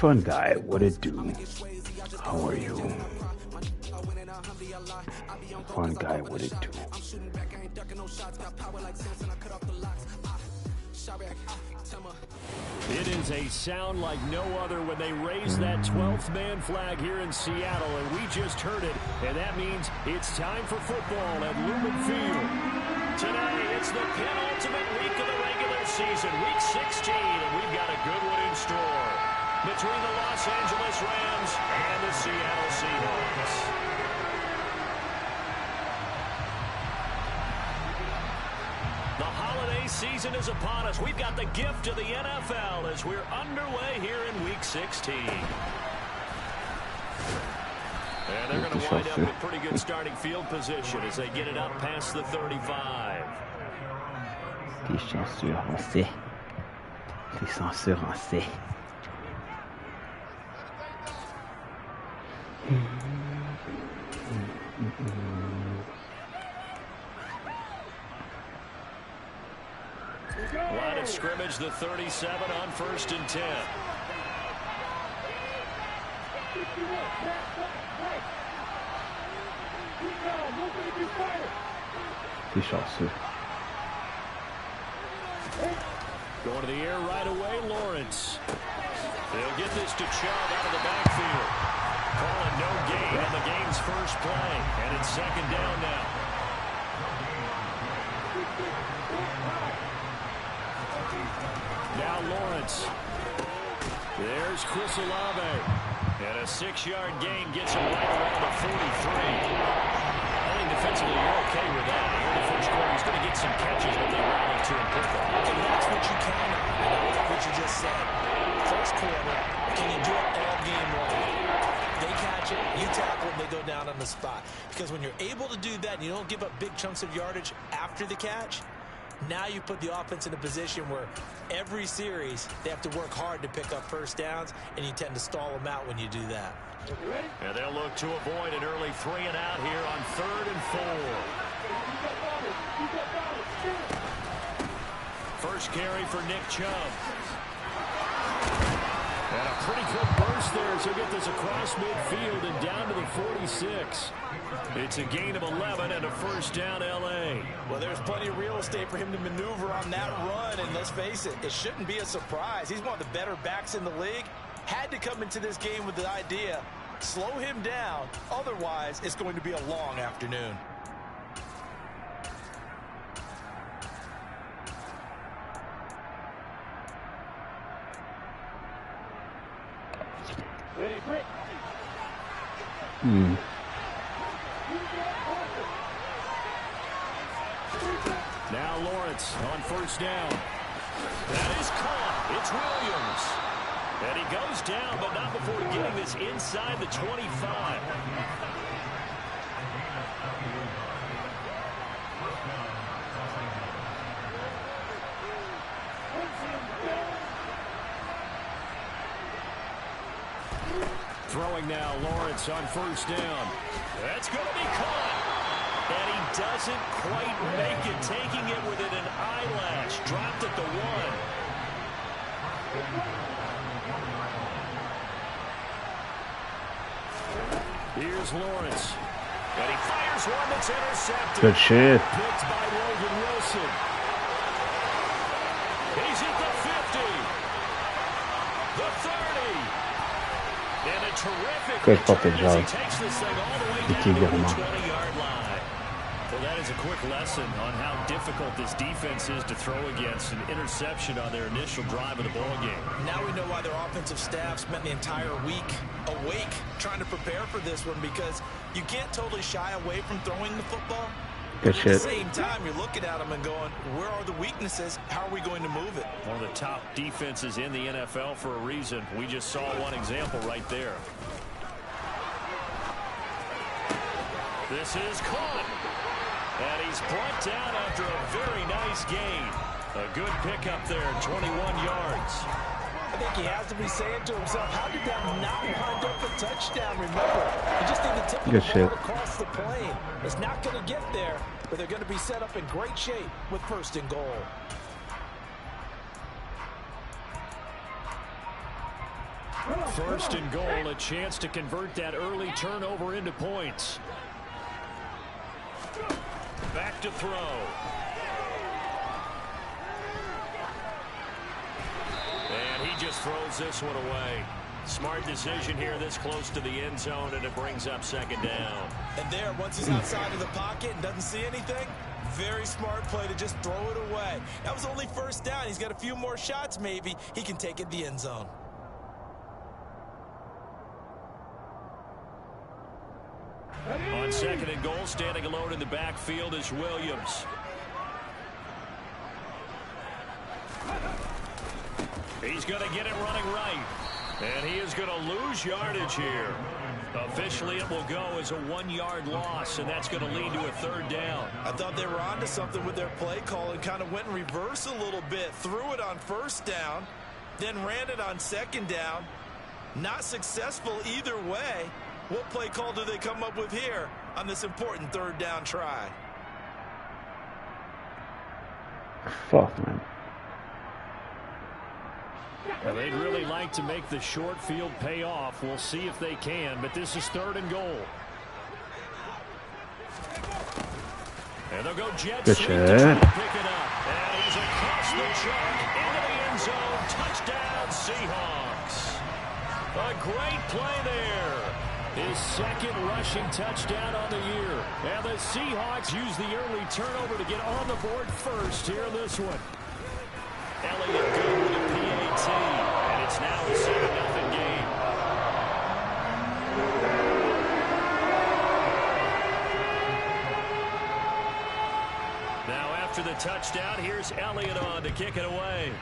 Fun guy, what it do? How are you? Fun guy, what it do? It is a sound like no other when they raise that 12th man flag here in Seattle, and we just heard it, and that means it's time for football at Lumen Field. Today, it's the penultimate week of the regular season, week 16, and we've got a good one in store between the Los Angeles Rams and the Seattle Seahawks. The holiday season is upon us. We've got the gift of the NFL as we're underway here in week 16. And they're going to wind up with pretty good starting field position as they get it up past the 35. T'es chanceux, on sait. T'es censure, on sait. Line of scrimmage, the 37 on 1st and 10. T'es chanceux. Going to the air right away, Lawrence. They'll get this to Chubb out of the backfield. Calling no gain on the game's first play. And it's 2nd down now. Now Lawrence. There's Chris Olave. And a 6-yard gain gets him right around the 43. I think defensively you're okay with that. In the first quarter, he's going to get some catches, but they rally to him quickly. And that's what you count on. What you just said. First quarter, can you do it all game long? They catch it, you tackle them, they go down on the spot. Because when you're able to do that and you don't give up big chunks of yardage after the catch, now you put the offense in a position where every series they have to work hard to pick up first downs, and you tend to stall them out when you do that. And they'll look to avoid an early 3 and out here on 3rd and 4. First carry for Nick Chubb. And a pretty quick burst there as he'll get this across midfield and down to the 46. It's a gain of 11 and a first down L.A. Well, there's plenty of real estate for him to maneuver on that run, and let's face it, it shouldn't be a surprise. He's one of the better backs in the league. Had to come into this game with the idea, slow him down, otherwise it's going to be a long afternoon. Now Lawrence on 1st down. That is caught. It's Williams. And he goes down, but not before getting this inside the 25. Throwing now, Lawrence on 1st down. That's going to be caught. And he doesn't quite make it, taking it within an eyelash. Dropped at the 1. Here's Lawrence. And he fires one that's intercepted. Good shit. Picked by Logan Wilson. He's at the 50. The 30. And a terrific Good fucking return as job. he takes this thing all the way down to the 20-yard line. Well, that is a quick lesson on how difficult this defense is to throw against. An interception on their initial drive of the ball game. Now we know why their offensive staff spent the entire week awake trying to prepare for this one, because you can't totally shy away from throwing the football. Good At shit. the same time, you're looking at them and going, where are the weaknesses? How are we going to move it? One of the top defenses in the NFL for a reason. We just saw one example right there. This is caught. And he's brought down after a very nice gain. A good pickup there, 21 yards. I think he has to be saying to himself, how did that not wind up a touchdown? Remember, you just need to tip the ball across the plane. It's not going to get there, but they're going to be set up in great shape with 1st and goal. First and goal, a chance to convert that early turnover into points. Back to throw. And he just throws this one away. Smart decision here this close to the end zone, and it brings up second down. And there, once he's outside of the pocket and doesn't see anything, very smart play to just throw it away. That was only first down. He's got a few more shots maybe. He can take it to the end zone. On second and goal, standing alone in the backfield is Williams. He's going to get it running right. And he is going to lose yardage here. Officially, it will go as a 1-yard loss, and that's going to lead to a third down. I thought they were onto something with their play call and kind of went in reverse a little bit. Threw it on first down, then ran it on second down. Not successful either way. What play call do they come up with here on this important third down try? Fuck, man. Well, they'd really like to make the short field pay off. We'll see if they can, but this is third and goal. And they'll go jet sweep to try to pick it up. And he's across the chalk into the end zone. Touchdown, Seahawks. A great play there. His second rushing touchdown on the year. And the Seahawks use the early turnover to get on the board first here in this one. Elliott good with a PAT, and it's now a 7-0 game. Now after the touchdown, here's Elliott on to kick it away.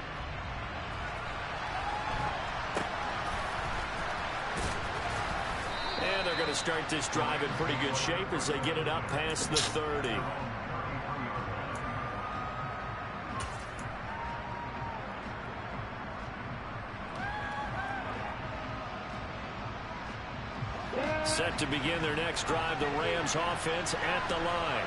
And they're going to start this drive in pretty good shape as they get it up past the 30. Set to begin their next drive, the Rams offense at the line.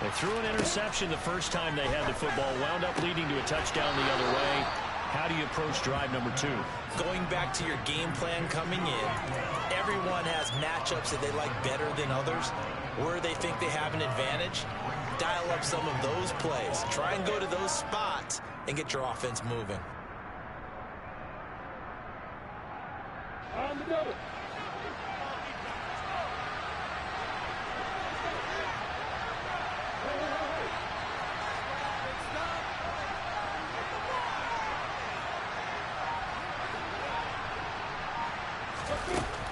They threw an interception the first time they had the football, wound up leading to a touchdown the other way. How do you approach drive number 2? Going back to your game plan coming in, everyone has matchups that they like better than others. Where they think they have an advantage, dial up some of those plays. Try and go to those spots and get your offense moving. On the double.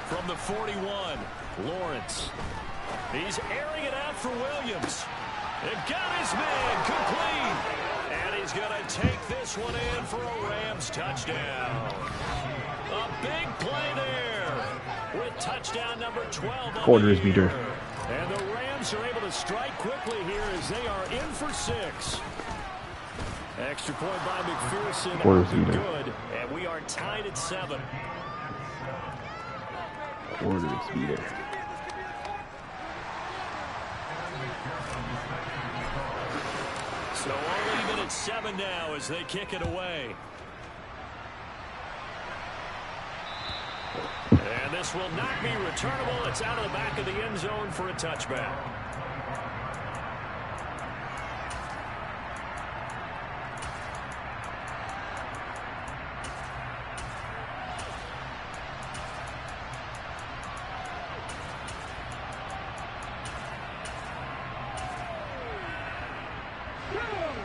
From the 41, Lawrence. He's airing it out for Williams. It got his man complete. And he's going to take this one in for a Rams touchdown. A big play there with touchdown number 12 on Quarters the beater. year. And the Rams are able to strike quickly here as they are in for 6. Extra point by McPherson. Quarters beater. Good. And we are tied at 7. Quarters beater. So all even at 7 now as they kick it away. And this will not be returnable. It's out of the back of the end zone for a touchback.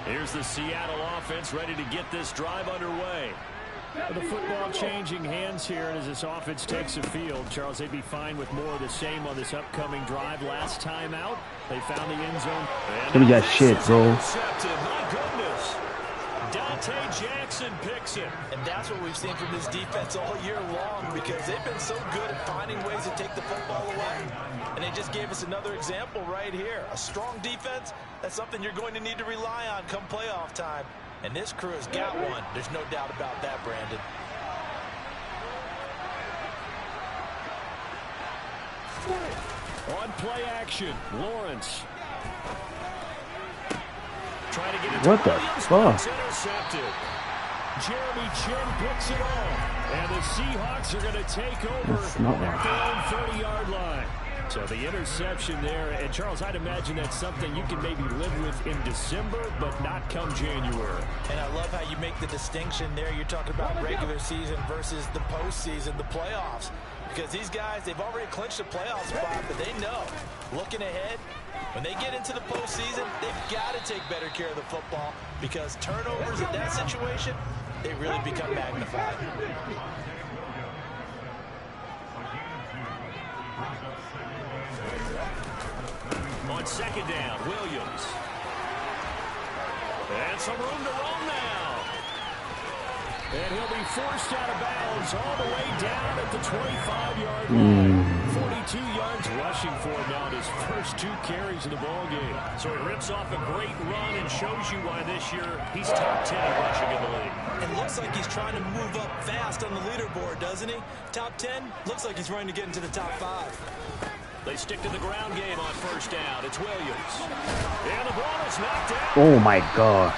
Here's the Seattle offense ready to get this drive underway. The football changing hands here, and as this offense takes the field, Charles, they'd be fine with more of the same on this upcoming drive. Last time out, they found the end zone. Let me get shit, bro. My goodness. Dante Jackson picks it. And that's what we've seen from this defense all year long, because they've been so good at finding ways to take the football away. And they just gave us another example right here. A strong defense, that's something you're going to need to rely on come playoff time. And this crew has got one. There's no doubt about that, Brandon. On play action, Lawrence. Trying to get it What to the Williams, fuck? it's intercepted. Jeremy Chin picks it off. And the Seahawks are going to take over at their own 30-yard line. So the interception there. And, Charles, I'd imagine that's something you can maybe live with in December, but not come January. And I love how you make the distinction there. You're talking about regular season versus the postseason, the playoffs. Because these guys, they've already clinched a playoff spot, but they know, looking ahead, when they get into the postseason, they've got to take better care of the football because turnovers in that situation, they really become magnified. On second down, Williams. And some room to roam now. And he'll be forced out of bounds all the way down at the 25-yard line. 42 yards rushing for him now in his first 2 carries of the ballgame. So he rips off a great run and shows you why this year he's top 10 rushing in the league. It looks like he's trying to move up fast on the leaderboard, doesn't he? Top 10, looks like he's running to get into the top 5. They stick to the ground game on first down. It's Williams. And the ball is knocked out. Oh, my God.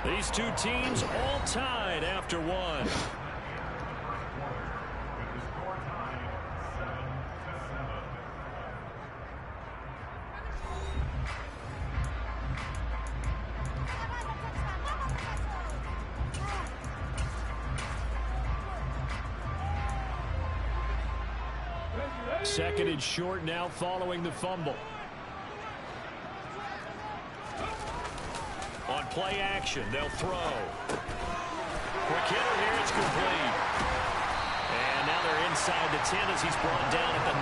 These two teams all tied after one. Second and short now following the fumble. On play action, they'll throw. Quick hitter here, it's complete. And now they're inside the 10 as he's brought down at the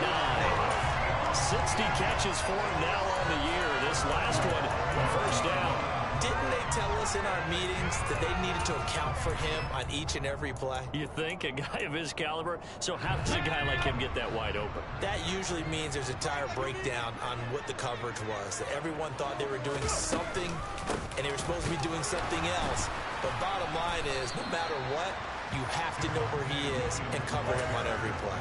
9. 60 catches for him now on the year. This last one, first down. Didn't they tell us in our meetings that they needed to account for him on each and every play? You think? A guy of his caliber? So how does a guy like him get that wide open? That usually means there's a tire breakdown on what the coverage was. That everyone thought they were doing something, and they were supposed to be doing something else. But bottom line is, no matter what, you have to know where he is and cover him on every play.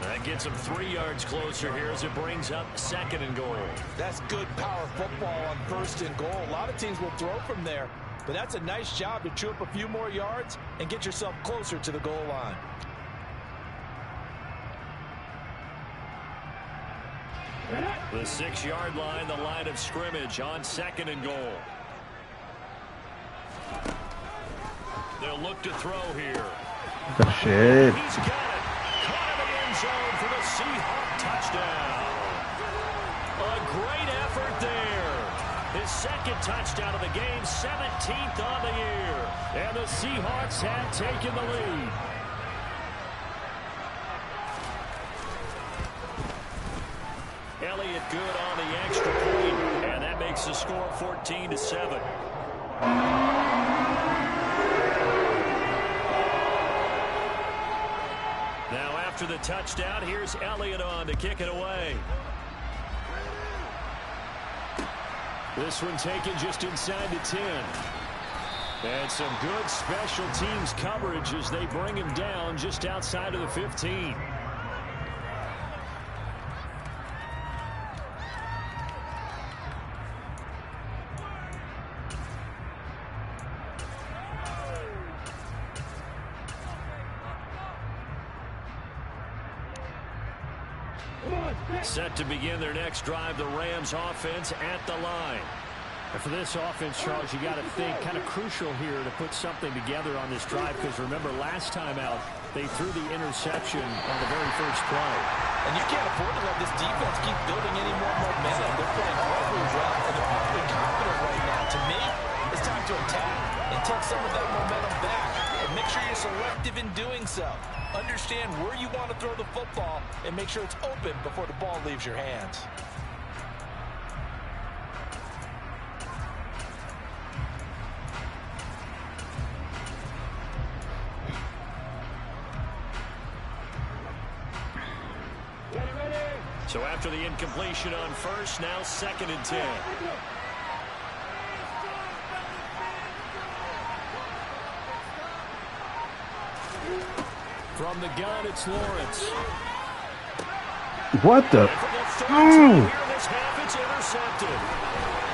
That gets him 3 yards closer here as it brings up second and goal. That's good power football on first and goal. A lot of teams will throw from there, but that's a nice job to chew up a few more yards and get yourself closer to the goal line. The 6-yard line, the line of scrimmage on second and goal. They'll look to throw here. Good shit. He's got it. Zone for the Seahawk touchdown. A great effort there. His second touchdown of the game, 17th on the year. And the Seahawks have taken the lead. Elliott good on the extra point, and that makes the score 14-7. After the touchdown, here's Elliott on to kick it away. This one taken just inside the 10. And some good special teams coverage as they bring him down just outside of the 15. Set to begin their next drive, the Rams offense at the line. And for this offense, Charles, you got to think kind of crucial here to put something together on this drive because remember last time out they threw the interception on the very first play. And you can't afford to let this defense keep building any more momentum. They're playing really well and they're probably confident right now. To me, it's time to attack and take some of that momentum back. And make sure you're selective in doing so. Understand where you want to throw the football and make sure it's open before the ball leaves your hands. So after the incompletion on first, now second and 10. From the gun, it's Lawrence. What the? This half, it's intercepted.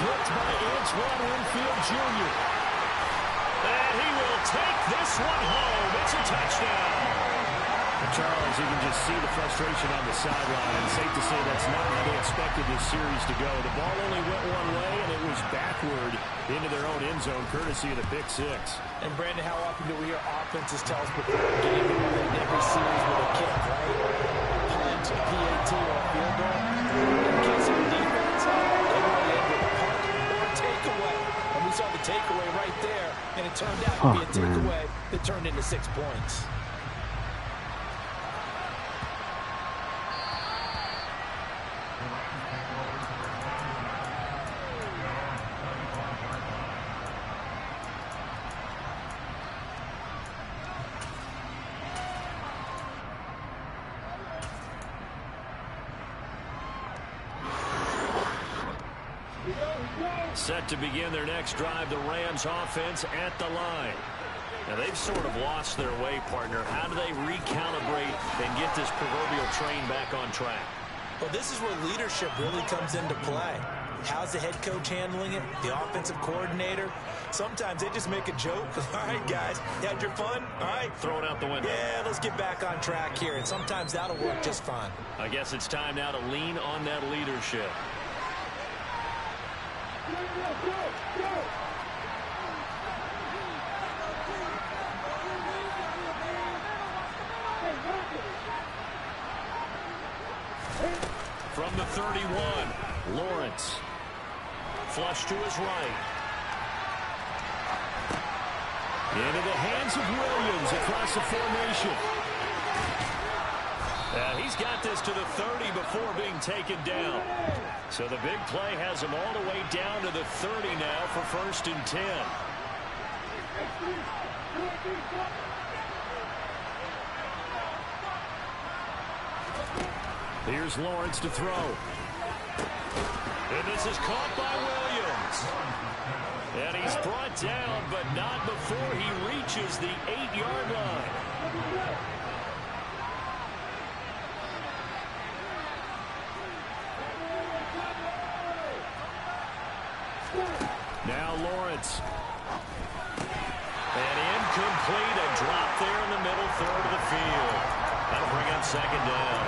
Blocked by Antoine Winfield Jr. this one home. It's a touchdown. Charles, you can just see the frustration on the sideline. Safe to say that's not how they expected this series to go. The ball only went one way, and it was backward into their own end zone, courtesy of the pick six. And, Brandon, how often do we hear offenses tell us before a game that we're in every series with a kick, right? Punt, PAT, or a field goal. In case of the defense, they really end with a punt or a takeaway. And we saw the takeaway right there, and it turned out to be a takeaway that turned into 6 points. Set to begin their next drive, the Rams offense at the line. Now, they've sort of lost their way, partner. How do they recalibrate and get this proverbial train back on track? Well, this is where leadership really comes into play. How's the head coach handling it? The offensive coordinator? Sometimes they just make a joke. All right, guys, you had your fun? All right. Throw it out the window. Yeah, let's get back on track here. And sometimes that'll work just fine. I guess it's time now to lean on that leadership. From the 31, Lawrence. Flush to his right. Into the hands of Williams across the formation. He's got this to the 30 before being taken down. So the big play has him all the way down to the 30 now for 1st and 10. Here's Lawrence to throw. And this is caught by Williams. And he's brought down, but not before he reaches the 8-yard line. Now Lawrence. And incomplete, a drop there in the middle third of the field. That'll bring up 2nd down.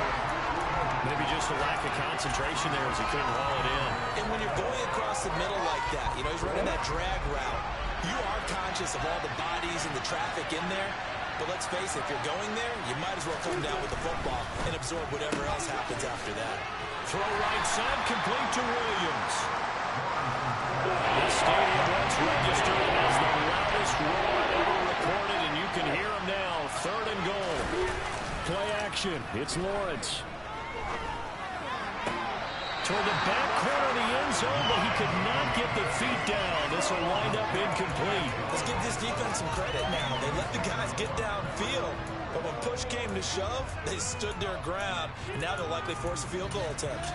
Maybe just a lack of concentration there as he couldn't haul it in. And when you're going across the middle like that, you know, he's running that drag route, you are conscious of all the bodies and the traffic in there. But let's face it, if you're going there, you might as well come down with the football and absorb whatever else happens after that. Throw right side, complete to Williams. This stadium was registered as the loudest roar ever recorded, and you can hear him now. 3rd and goal. Play action. It's Lawrence. Toward the back corner of the end zone, but he could not get the feet down. This will wind up incomplete. Let's give this defense some credit now. They let the guys get downfield, but when push came to shove, they stood their ground, and now they'll likely force a field goal attempt.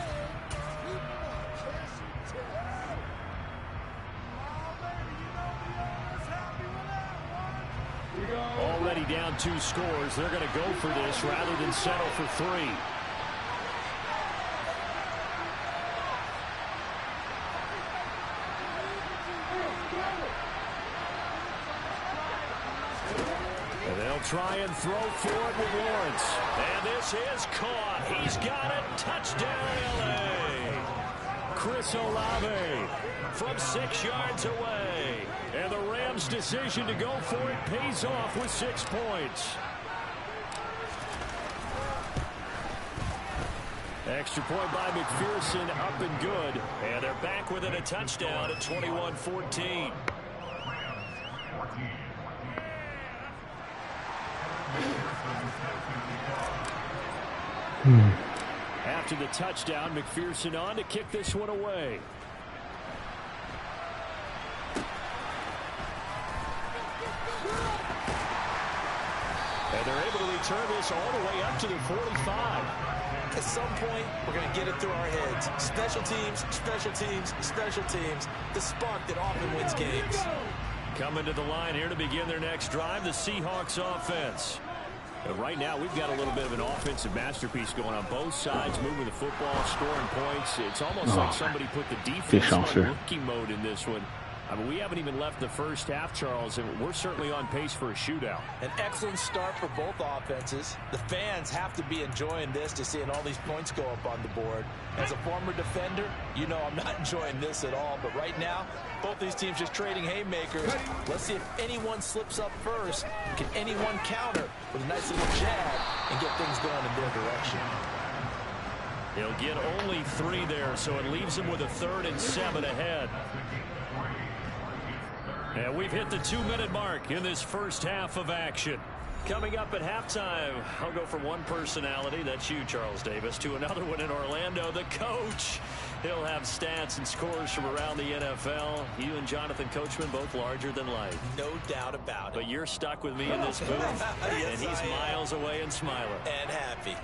Already down 2 scores. They're going to go for this rather than settle for 3. And they'll try and throw for it with Lawrence. And this is caught. He's got it. Touchdown, L.A. Chris Olave from 6 yards away. And the Rams' decision to go for it pays off with 6 points. Extra point by McPherson, up and good. And they're back within a touchdown at 21-14. After the touchdown, McPherson on to kick this one away. And they're able to return this all the way up to the 45. At some point, we're going to get it through our heads. Special teams, special teams, special teams. The spark that often wins games. Coming to the line here to begin their next drive, the Seahawks offense. But right now, we've got a little bit of an offensive masterpiece going on both sides, moving the football, scoring points. It's almost like somebody put the defense on rookie mode in this one. I mean, we haven't even left the first half, Charles, and we're certainly on pace for a shootout. An excellent start for both offenses. The fans have to be enjoying this to seeing all these points go up on the board. As a former defender, you know I'm not enjoying this at all. But right now, both these teams just trading haymakers. Let's see if anyone slips up first. Can anyone counter with a nice little jab and get things going in their direction? He'll get only 3 there, so it leaves him with a 3rd and 7 ahead. And we've hit the 2-minute mark in this first half of action. Coming up at halftime, I'll go from one personality, that's you, Charles Davis, to another one in Orlando, the coach. He'll have stats and scores from around the NFL. You and Jonathan Coachman both larger than life. No doubt about it. But you're stuck with me in this booth, yes, and he's miles away and smiling. And happy.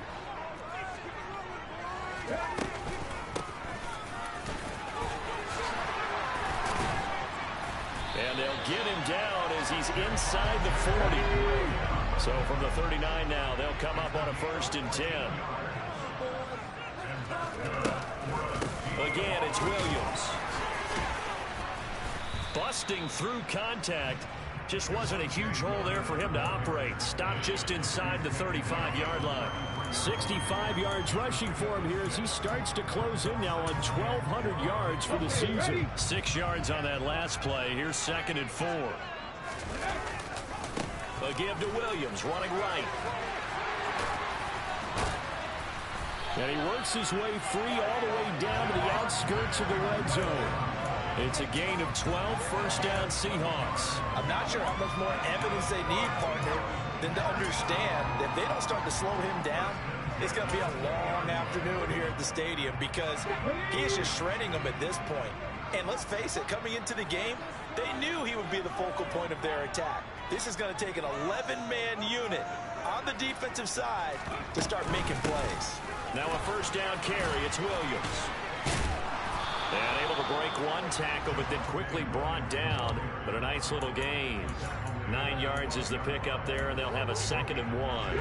And they'll get him down as he's inside the 40. So from the 39 now, they'll come up on a 1st and 10. Again, it's Williams. Busting through contact. Just wasn't a huge hole there for him to operate. Stopped just inside the 35-yard line. 65 yards rushing for him here as he starts to close in now on 1,200 yards for the season. 6 yards on that last play. Here's 2nd and 4. A give to Williams, running right. And he works his way free all the way down to the outskirts of the red zone. It's a gain of 12, 1st down Seahawks. I'm not sure how much more evidence they need, partner, than to understand that if they don't start to slow him down, it's going to be a long afternoon here at the stadium because he is just shredding them at this point. And let's face it, coming into the game, they knew he would be the focal point of their attack. This is going to take an 11-man unit on the defensive side to start making plays. Now a 1st down carry. It's Williams. And able to break one tackle, but then quickly brought down. But a nice little gain. 9 yards is the pickup there, and they'll have a 2nd and 1.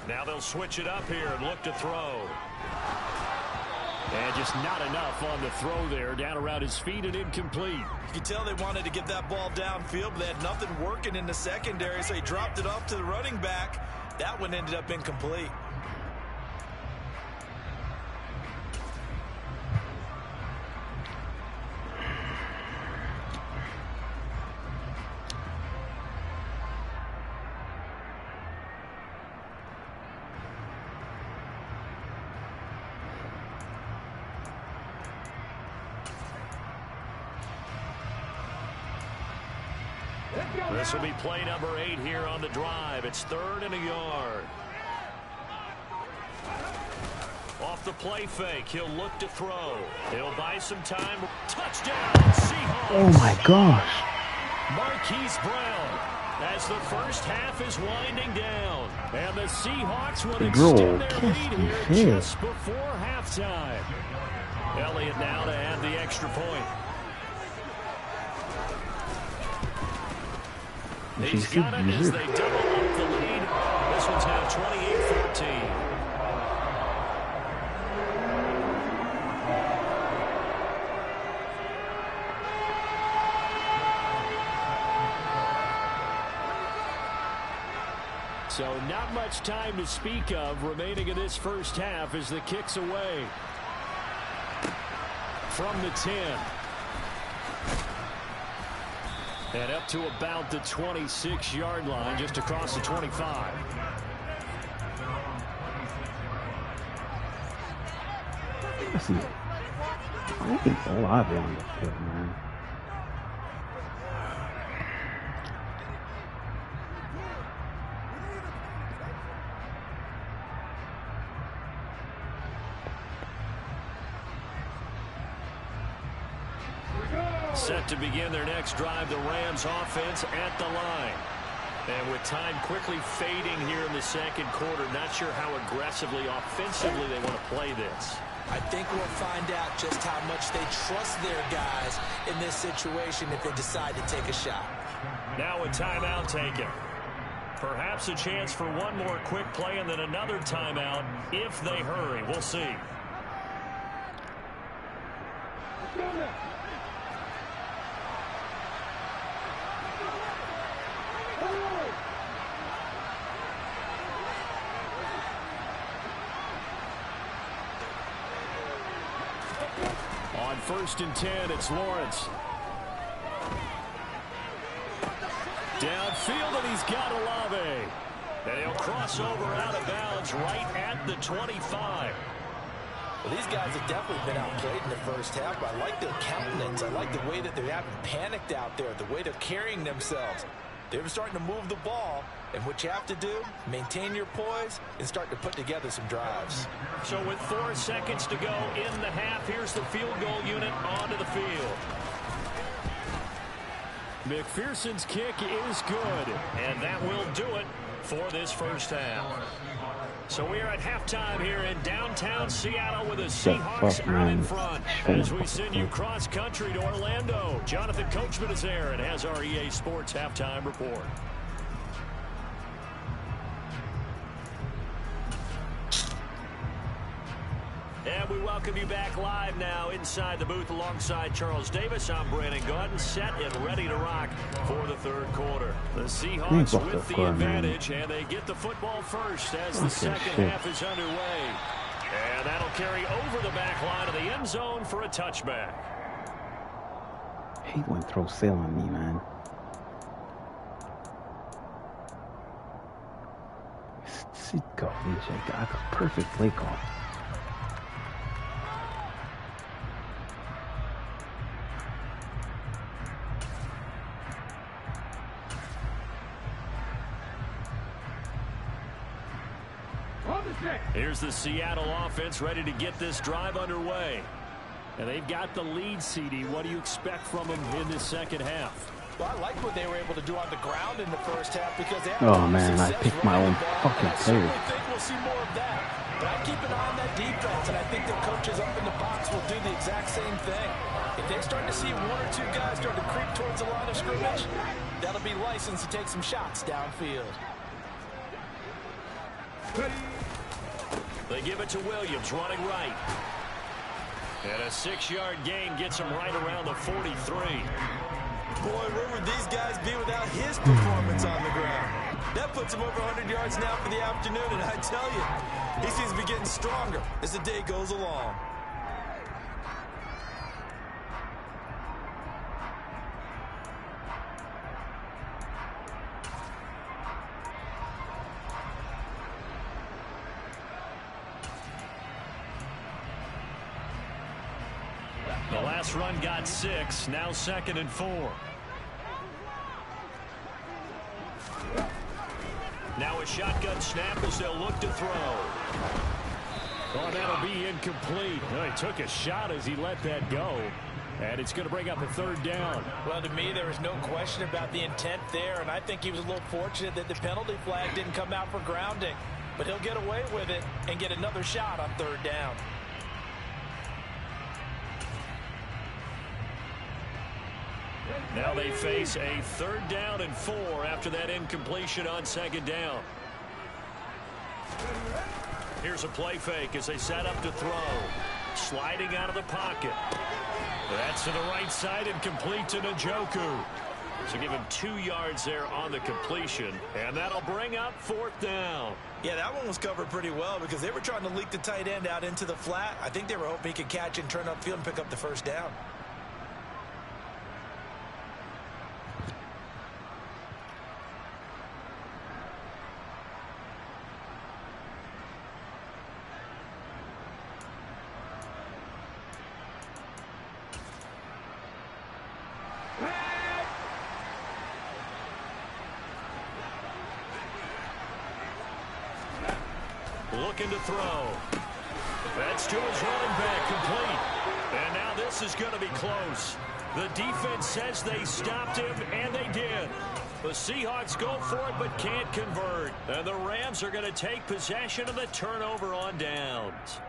Now they'll switch it up here and look to throw. And just not enough on the throw there. Down around his feet and incomplete. You can tell they wanted to get that ball downfield, but they had nothing working in the secondary, so he dropped it off to the running back. That one ended up incomplete. This will be play number 8 here on the drive. It's 3rd and a yard. Off the play fake, he'll look to throw. He'll buy some time. Touchdown, Seahawks. Oh my gosh. Marquise Brown as the first half is winding down. And the Seahawks will extend their lead here just before halftime. Elliott now to add the extra point. He's got it as they double up the lead. This one's now 28-14. So not much time to speak of remaining in this first half as the kick's away from the 10. And up to about the 26-yard line, just across the 25. Listen, I think all I've been on the field, man. Set to begin their next drive, the Rams offense at the line. And with time quickly fading here in the second quarter, not sure how aggressively, offensively they want to play this. I think we'll find out just how much they trust their guys in this situation if they decide to take a shot. Now a timeout taken. Perhaps a chance for one more quick play and then another timeout if they hurry. We'll see. On 1st and 10, it's Lawrence. Downfield, and he's got Olave. And he'll cross over out of bounds right at the 25. Well, these guys have definitely been outplayed in the first half, but I like their countenance. I like the way that they haven't panicked out there, the way they're carrying themselves. They're starting to move the ball, and what you have to do, maintain your poise and start to put together some drives. So with 4 seconds to go in the half, here's the field goal unit onto the field. McPherson's kick is good, and that will do it for this first half. So we are at halftime here in downtown Seattle with the Seahawks out in front as we send you cross-country to Orlando. Jonathan Coachman is there and has our EA Sports halftime report. And we welcome you back live now inside the booth alongside Charles Davis. I'm Brandon Gaudin, set and ready to rock for the third quarter. The Seahawks with the advantage, and they get the football first as the second half is underway. And that'll carry over the back line of the end zone for a touchback. I hate when throw sail on me, man. Sit go, DJ. I got a perfect play call. Here's the Seattle offense ready to get this drive underway. And they've got the lead, CD. What do you expect from them in this second half? Well, I like what they were able to do on the ground in the first half because they oh man, I picked my own fucking player. I think we'll see more of that. But I keep an eye on that defense, and I think the coaches up in the box will do the exact same thing. If they start to see 1 or 2 guys start to creep towards the line of scrimmage, that'll be license to take some shots downfield. They give it to Williams, running right. And a 6-yard gain gets him right around the 43. Boy, where would these guys be without his performance on the ground? That puts him over 100 yards now for the afternoon, and I tell you, he seems to be getting stronger as the day goes along. The last run got 6, now 2nd and 4. Now a shotgun snap as they'll look to throw. Oh, that'll be incomplete. Oh, he took a shot as he let that go. And it's going to bring up a 3rd down. Well, to me, there was no question about the intent there, and I think he was a little fortunate that the penalty flag didn't come out for grounding. But he'll get away with it and get another shot on 3rd down. Now they face a 3rd down and 4 after that incompletion on 2nd down. Here's a play fake as they set up to throw. Sliding out of the pocket. That's to the right side and complete to Njoku. So give him 2 yards there on the completion. And that'll bring up 4th down. Yeah, that one was covered pretty well because they were trying to leak the tight end out into the flat. I think they were hoping he could catch and turn upfield and pick up the 1st down. Looking to throw. That's to his running back, complete. And now this is going to be close. The defense says they stopped him, and they did. The Seahawks go for it but can't convert. And the Rams are going to take possession of the turnover on downs.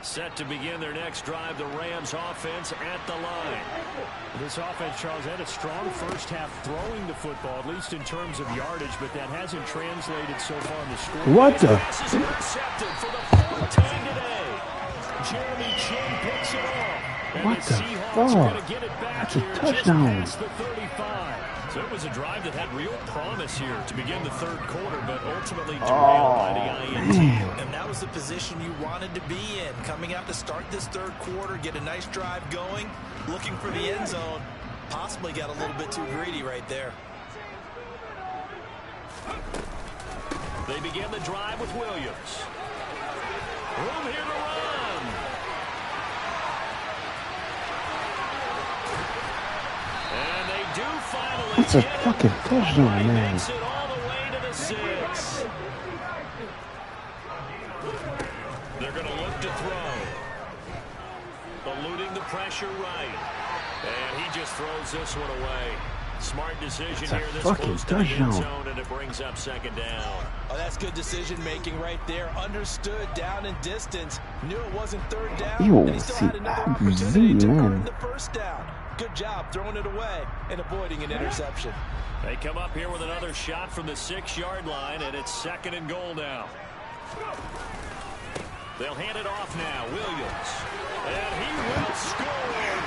Set to begin their next drive, the Rams offense at the line. This offense, Charles, had a strong first half throwing the football, at least in terms of yardage, but that hasn't translated so far in the score. What the? Pass is intercepted for the fourth time today. Jeremy Chin picks it off. What the fuck? That's a touchdown. The 35. So it was a drive that had real promise here to begin the third quarter, but ultimately derailed by the INT. And that was the position you wanted to be in. Coming out to start this third quarter, get a nice drive going, looking for the end zone. Possibly got a little bit too greedy right there. They begin the drive with Williams. Room here to run. And they do finally. That's a fucking touchdown, man. Makes it all the way to the 6. They're going to look to throw. Eluding the pressure right. And he just throws this one away. Smart decision here. This close to the end zone, and it brings up second down. Oh, that's good decision making right there. Understood down and distance. Knew it wasn't third down. Yo, and he still had another opportunity to earn the first down. Good job throwing it away and avoiding an interception. They come up here with another shot from the 6-yard line, and it's second and goal now. They'll hand it off now. Williams. And he will score.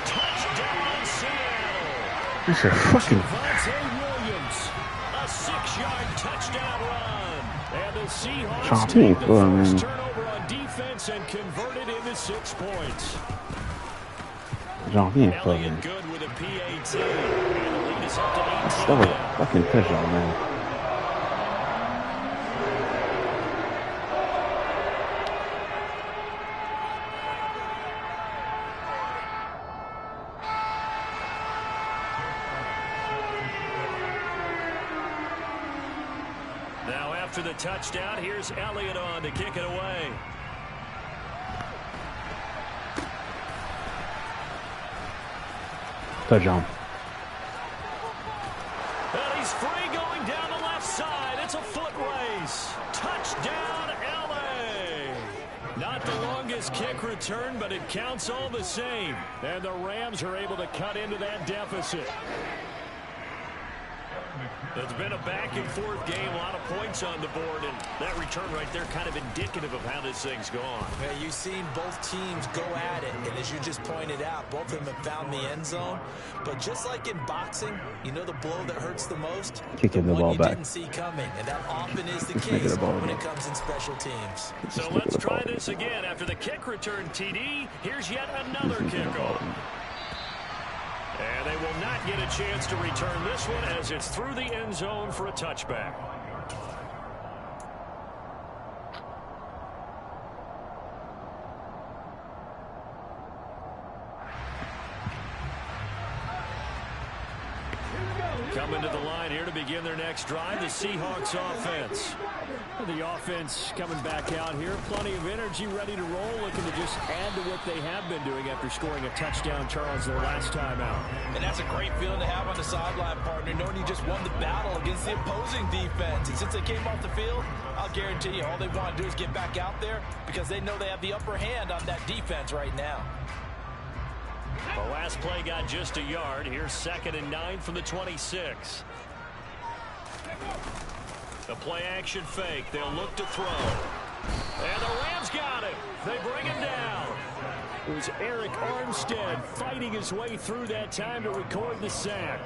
Touchdown, Seattle. That's a fucking. Williams. A 6-yard touchdown run. And the Seahawks take the first turnover on defense and convert it into 6 points. Elliott good with a PAT. And the lead is up to 18. That's a fucking touchdown, man. Now after the touchdown, here's Elliott on to kick it away. Touchdown. And he's free going down the left side. It's a foot race. Touchdown, LA. Not the longest kick return, but it counts all the same. And the Rams are able to cut into that deficit. It's been a back-and-forth game, a lot of points on the board, and that return right there kind of indicative of how this thing's gone. Yeah, you've seen both teams go at it, and as you just pointed out, both of them have found the end zone. But just like in boxing, you know the blow that hurts the most? Kicking the ball back. Didn't see coming, and that often is the case when it comes in special teams. So let's try this again. After the kick return, TD, here's yet another kickoff. And they will not get a chance to return this one as it's through the end zone for a touchback. Coming to the line here to begin their next drive, the Seahawks offense. The offense coming back out here. Plenty of energy, ready to roll, looking to just add to what they have been doing after scoring a touchdown, Charles, their last time out. And that's a great feeling to have on the sideline, partner, knowing you just won the battle against the opposing defense. And since they came off the field, I'll guarantee you all they want to do is get back out there because they know they have the upper hand on that defense right now. The last play got just a yard. Here's 2nd and 9 from the 26. The play action fake. They'll look to throw. And the Rams got it. They bring him down. It was Eric Armstead fighting his way through that time to record the sack.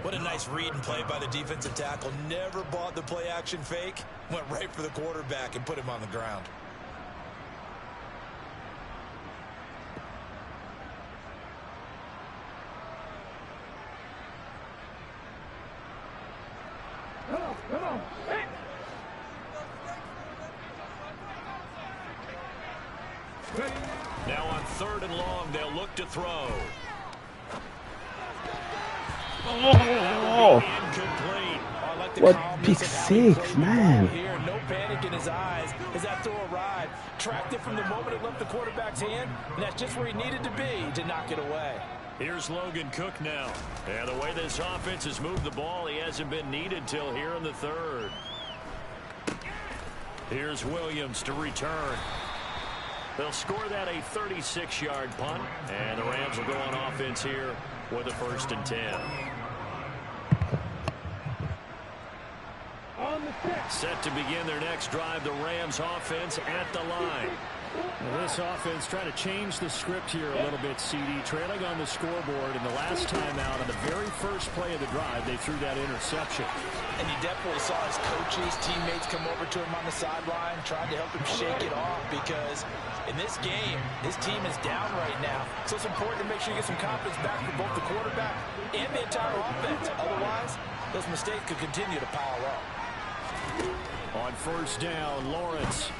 What a nice read and play by the defensive tackle. Never bought the play action fake. Went right for the quarterback and put him on the ground. Come on. Hey. Now on 3rd and long, they'll look to throw. Oh, what pick 6, man. Here, no panic in his eyes as that throw arrived. Tracked it from the moment it left the quarterback's hand, and that's just where he needed to be to knock it away. Here's Logan Cook now. And the way this offense has moved the ball, he hasn't been needed till here in the 3rd. Here's Williams to return. They'll score that a 36-yard punt, and the Rams will go on offense here with a 1st and 10. Set to begin their next drive, the Rams offense at the line. Well, this offense trying to change the script here a little bit, CD. Trailing on the scoreboard, and the last time out on the very first play of the drive, they threw that interception. And you definitely saw his coaches, teammates come over to him on the sideline, trying to help him shake it off, because in this game, his team is down right now. So it's important to make sure you get some confidence back for both the quarterback and the entire offense. Otherwise, those mistakes could continue to pile up. On 1st down, Lawrence.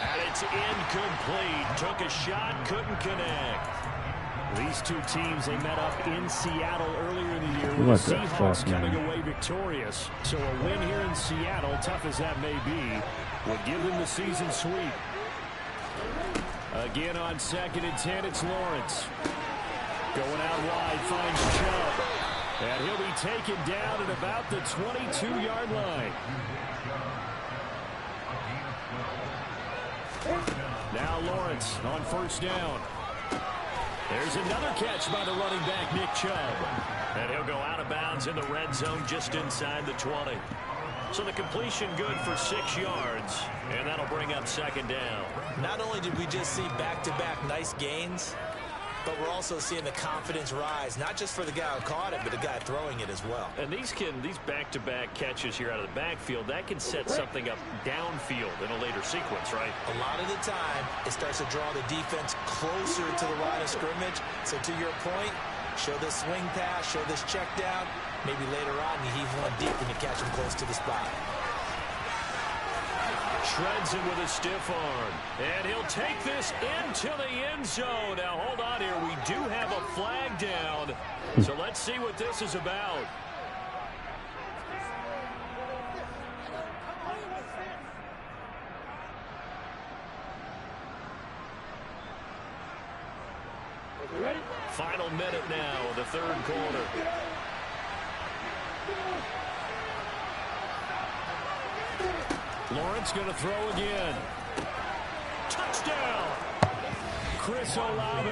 And it's incomplete. Took a shot, couldn't connect. These two teams, they met up in Seattle earlier in the year with the Seahawks coming away victorious. So a win here in Seattle, tough as that may be, would give them the season sweep. Again on 2nd and 10, it's Lawrence. Going out wide, finds Chubb. And he'll be taken down at about the 22-yard line. Now Lawrence on 1st down. There's another catch by the running back, Nick Chubb. And he'll go out of bounds in the red zone just inside the 20. So the completion good for 6 yards, and that'll bring up 2nd down. Not only did we just see back-to-back nice gains, but we're also seeing the confidence rise, not just for the guy who caught it, but the guy throwing it as well. And these back-to-back catches here out of the backfield, that can set something up downfield in a later sequence, right? A lot of the time, it starts to draw the defense closer to the line of scrimmage. So to your point, show this swing pass, show this check down. Maybe later on, you heave one deep and you catch him close to the spot. Shreds it with a stiff arm. And he'll take this into the end zone. Now, hold on here. We do have a flag down. So let's see what this is about. Final minute now, the 3rd quarter. Lawrence going to throw again. Touchdown! Chris Olave.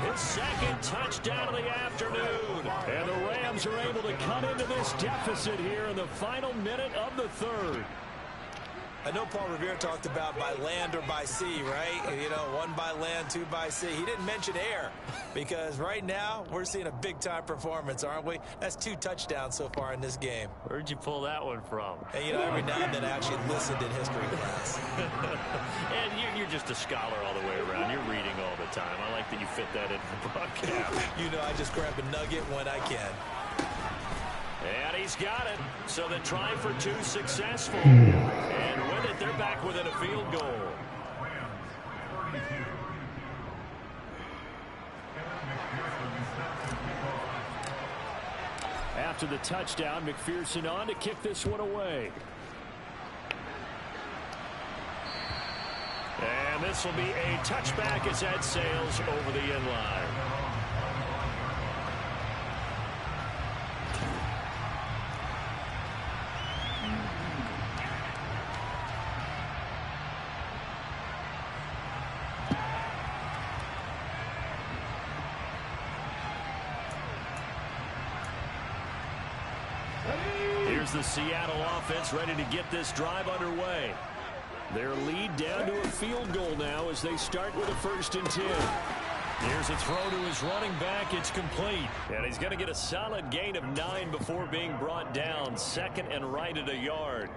His 2nd touchdown of the afternoon. And the Rams are able to cut into this deficit here in the final minute of the 3rd. I know Paul Revere talked about by land or by sea, right? You know, 1 by land, 2 by sea. He didn't mention air, because right now we're seeing a big-time performance, aren't we? That's 2 touchdowns so far in this game. Where'd you pull that one from? And, you know, every now and then I actually listened in history class. And you're just a scholar all the way around. You're reading all the time. I like that you fit that into the broadcast. You know, I just grab a nugget when I can. And he's got it. So the try for 2 successful. And with it, they're back within a field goal. After the touchdown, McPherson on to kick this one away. And this will be a touchback as that sails over the end line. Here's the Seattle offense ready to get this drive underway. Their lead down to a field goal now as they start with a 1st and 10. Here's a throw to his running back. It's complete. And he's going to get a solid gain of 9 before being brought down. 2nd and right at a yard.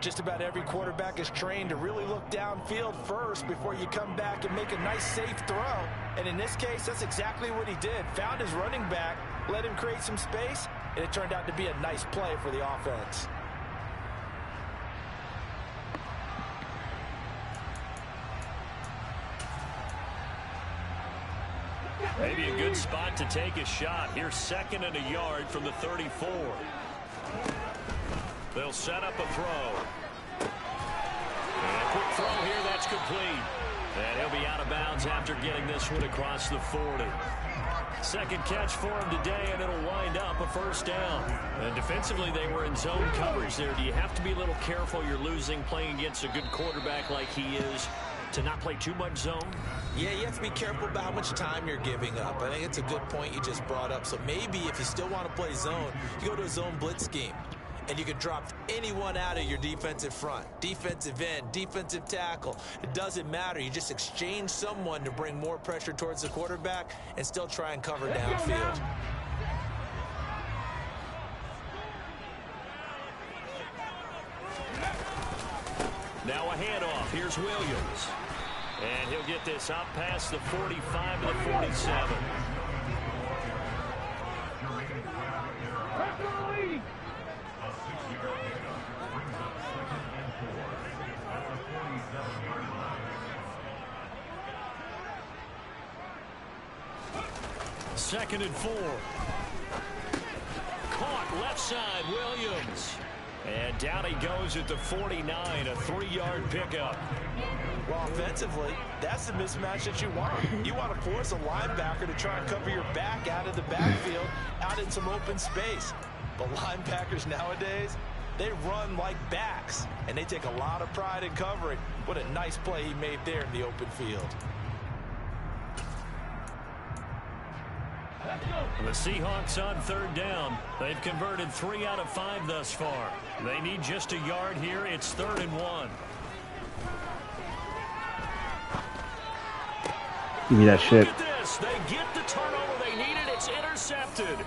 Just about every quarterback is trained to really look downfield first before you come back and make a nice, safe throw. And in this case, that's exactly what he did. Found his running back, let him create some space, and it turned out to be a nice play for the offense. Maybe a good spot to take a shot. Here's 2nd and a yard from the 34. They'll set up a throw. And a quick throw here, that's complete. And he'll be out of bounds after getting this one across the 40. Second catch for him today, and it'll wind up a first down. And defensively, they were in zone coverage there. Do you have to be a little careful? You're losing playing against a good quarterback like he is to not play too much zone? Yeah, you have to be careful about how much time you're giving up. I think it's a good point you just brought up. So maybe if you still want to play zone, you go to a zone blitz scheme. And you can drop anyone out of your defensive front, defensive end, defensive tackle. It doesn't matter. You just exchange someone to bring more pressure towards the quarterback and still try and cover downfield. Now a handoff. Here's Williams. And he'll get this out past the 45 to the 47. Second and 4. Caught left side, Williams. And down he goes at the 49, a 3-yard pickup. Well, offensively, that's the mismatch that you want. You want to force a linebacker to try and cover your back out of the backfield, out in some open space. But linebackers nowadays, they run like backs, and they take a lot of pride in covering. What a nice play he made there in the open field. The Seahawks on third down. They've converted 3 out of 5 thus far. They need just a yard here. It's 3rd and 1. Give me that shit. Look at this. They get the turnover they needed. It's intercepted.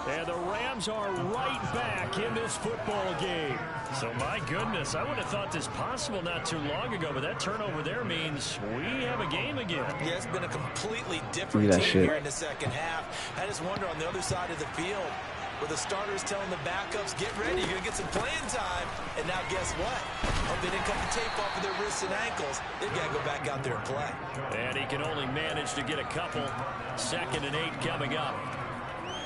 And the Rams are right back in this football game. So, my goodness, I would have thought this possible not too long ago, but that turnover there means we have a game again. Yeah, it's been a completely different team here in the second half. I just wonder on the other side of the field, where the starters telling the backups, get ready, you're going to get some playing time. And now guess what? Oh, they didn't cut the tape off of their wrists and ankles. They've got to go back out there and play. And he can only manage to get a couple. 2nd and 8 coming up.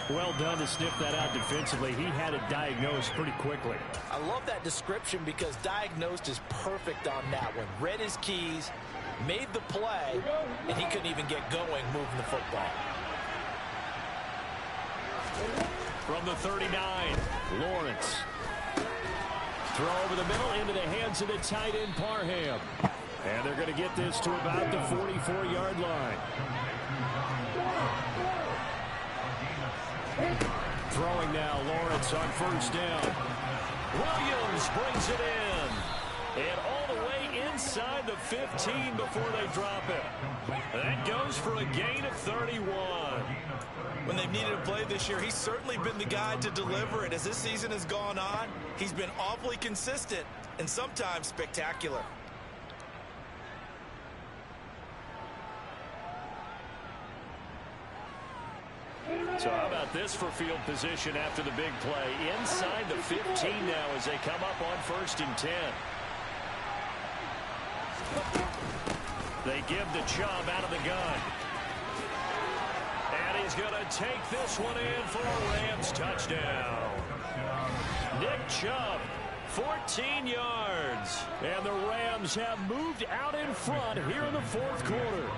Well done to sniff that out defensively. He had it diagnosed pretty quickly. I love that description because diagnosed is perfect on that one. Read his keys, made the play, and he couldn't even get going moving the football. From the 39, Lawrence. Throw over the middle into the hands of the tight end, Parham. And they're going to get this to about the 44-yard line. Throwing now, Lawrence on first down. Williams brings it in. And all the way inside the 15 before they drop it. That goes for a gain of 31. When they've needed a play this year, he's certainly been the guy to deliver it. As this season has gone on, he's been awfully consistent and sometimes spectacular. So how about this for field position after the big play? Inside the 15 now as they come up on 1st and 10. They give the Chubb out of the gun. And he's going to take this one in for a Rams touchdown. Nick Chubb, 14 yards. And the Rams have moved out in front here in the 4th quarter.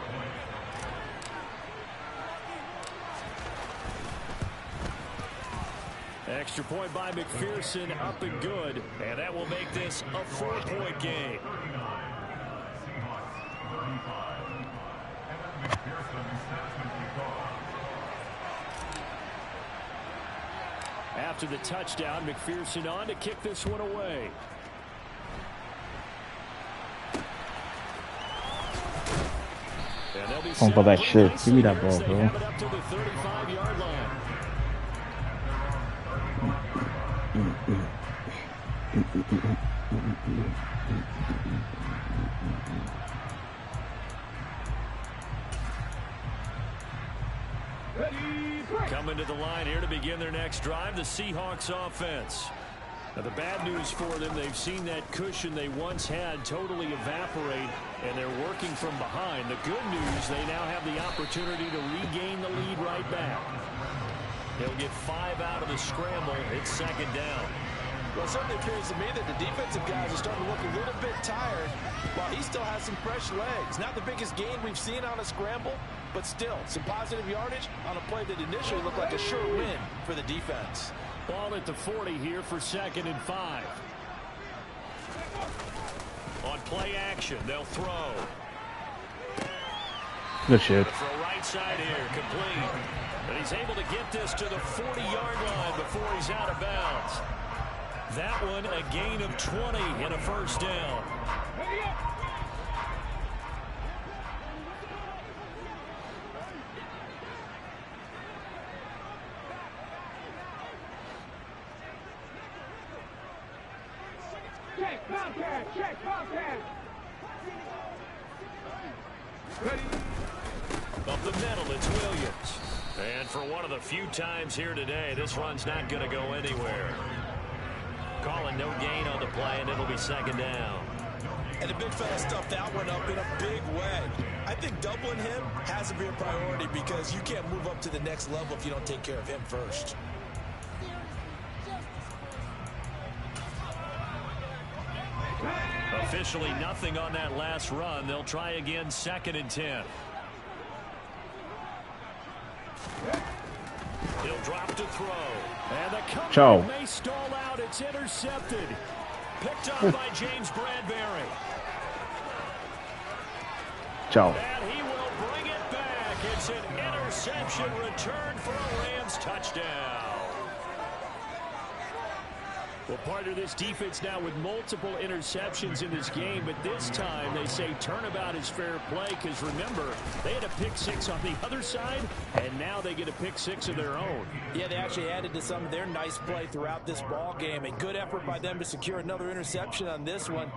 Extra point by McPherson, up and good. And that will make this a 4-point game. After the touchdown, McPherson on to kick this one away. Pump up that shit. Give me that ball, bro. Have it up to the 35-yard line. Coming to the line here to begin their next drive, the Seahawks offense. Now the bad news for them, they've seen that cushion they once had totally evaporate, and they're working from behind. The good news, they now have the opportunity to regain the lead right back. They'll get 5 out of the scramble. It's 2nd down. Well, it certainly appears to me that the defensive guys are starting to look a little bit tired while he still has some fresh legs. Not the biggest gain we've seen on a scramble, but still some positive yardage on a play that initially looked like a sure win for the defense. Ball at the 40 here for 2nd and 5. On play action, they'll throw. Good shit. Throw right side here, complete. And he's able to get this to the 40-yard line before he's out of bounds. That one a gain of 20 and a first down. Check contact. Check contact. Ready. Up the middle, it's Williams. And for one of the few times here today, this run's not going to go anywhere. Calling no gain on the play, and it'll be 2nd down. And the big fella stuffed that one up in a big way. I think doubling him has to be a priority because you can't move up to the next level if you don't take care of him first. Officially nothing on that last run. They'll try again, 2nd and 10. He'll drop to throw. And the comeback may stall out. It's intercepted. Picked up by James Bradbury. Ciao. And he will bring it back. It's an interception return for a Rams touchdown. Well, partner, this defense now with multiple interceptions in this game, but this time they say turnabout is fair play because, remember, they had a pick 6 on the other side, and now they get a pick 6 of their own. Yeah, they actually added to some of their nice play throughout this ball game. A good effort by them to secure another interception on this one.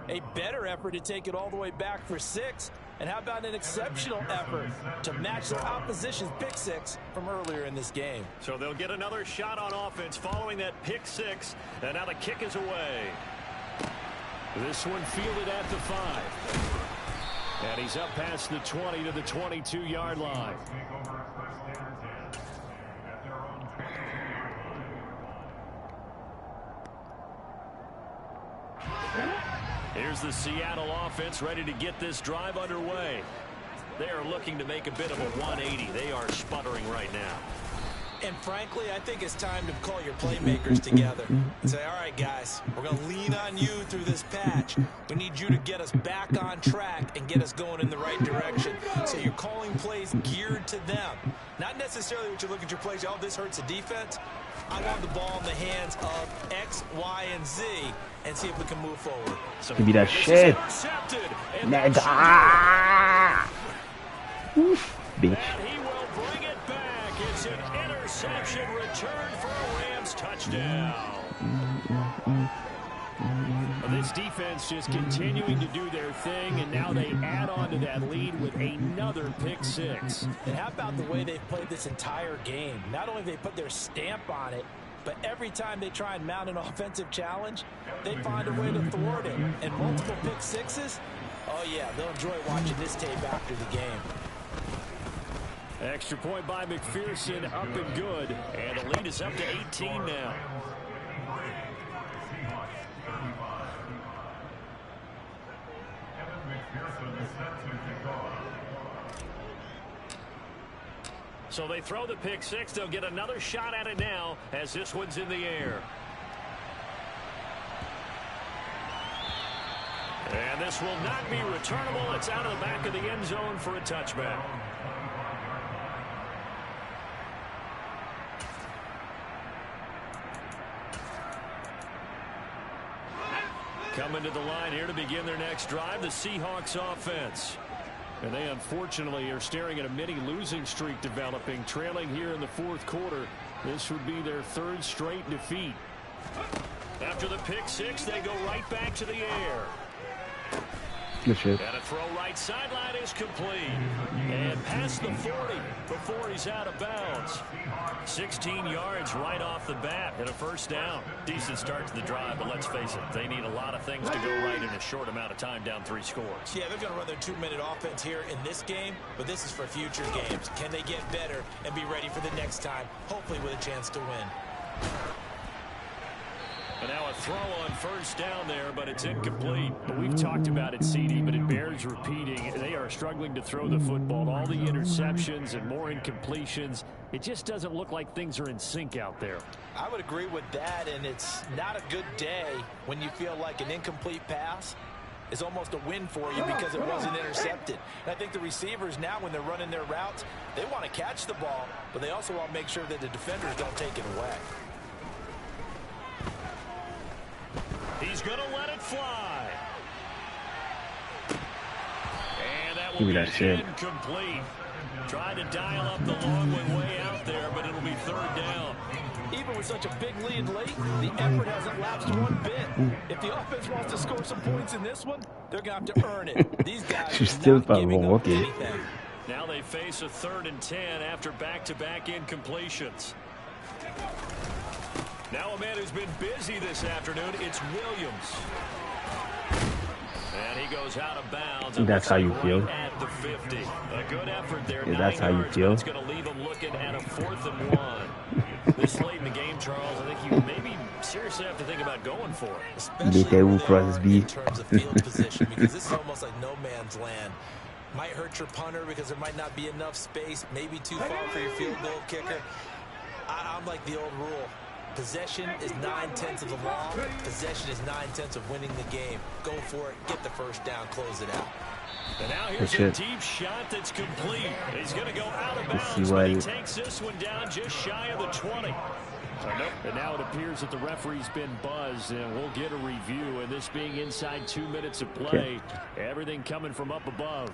A better effort to take it all the way back for 6. And how about an exceptional effort to match their opposition's pick 6 from earlier in this game? So they'll get another shot on offense following that pick 6, and now the kick is away. This one fielded at the 5. And he's up past the 20 to the 22-yard line. Here's the Seattle offense ready to get this drive underway. They are looking to make a bit of a 180. They are sputtering right now. And frankly, I think it's time to call your playmakers together and say, all right, guys, we're going to lean on you through this patch. We need you to get us back on track and get us going in the right direction. So you're calling plays geared to them. Not necessarily what you look at your plays, oh, this hurts the defense. I want the ball in the hands of X, Y, and Z and see if we can move forward. So give me that shit. Oof, bitch. And he will bring it back. It's an interception return for a Rams touchdown. Well, this defense just continuing to do their thing, and now they add on to that lead with another pick 6. And how about the way they've played this entire game? Not only have they put their stamp on it, but every time they try and mount an offensive challenge, they find a way to thwart it. And multiple pick 6s, oh yeah, they'll enjoy watching this tape after the game. Extra point by McPherson, up and good. And the lead is up to 18 now. So they throw the pick 6. They'll get another shot at it now as this one's in the air. And this will not be returnable. It's out of the back of the end zone for a touchback. Coming to the line here to begin their next drive, the Seahawks offense. And they unfortunately are staring at a mini losing streak developing, trailing here in the 4th quarter. This would be their 3rd straight defeat. After the pick 6, they go right back to the air. Good shit. And a throw right sideline is complete. And past the 40 before he's out of bounds. 16 yards right off the bat and a first down. Decent start to the drive, but let's face it, they need a lot of things to go right in a short amount of time down 3 scores. Yeah, they're going to run their 2-minute offense here in this game, but this is for future games. Can they get better and be ready for the next time, hopefully with a chance to win? And now a throw on first down there, but it's incomplete. We've talked about it, CD, but it bears repeating. They are struggling to throw the football. All the interceptions and more incompletions. It just doesn't look like things are in sync out there. I would agree with that, and it's not a good day when you feel like an incomplete pass is almost a win for you because it wasn't intercepted. And I think the receivers now, when they're running their routes, they want to catch the ball, but they also want to make sure that the defenders don't take it away. He's going to let it fly. And that will Give me be that shit. incomplete. Tried to dial up the long way out there, but it'll be third down. Even with such a big lead late, the effort hasn't lapsed one bit. If the offense wants to score some points in this one, they're going to have to earn it. These guys She's are still not giving up okay. anything. Now they face a 3rd and 10 after back-to-back incompletions. Now a man who's been busy this afternoon, it's Williams. And he goes out of bounds. That's how you feel. At the 50. A good effort there. Yeah, that's how you feel. It's going to leave him looking at a 4th and 1. This late in the game, Charles, I think you maybe seriously have to think about going for it. Especially in terms of field position, because this is almost like no man's land. Might hurt your punter because there might not be enough space, maybe too far for your field goal kicker. I'm like the old rule. Possession is 9/10 of the law. Possession is 9/10 of winning the game. Go for it. Get the first down. Close it out. And now here's a deep shot that's complete. He's going to go out of bounds, but he takes this one down just shy of the 20. And now it appears that the referee's been buzzed, and we'll get a review. And this being inside 2 minutes of play, everything coming from up above.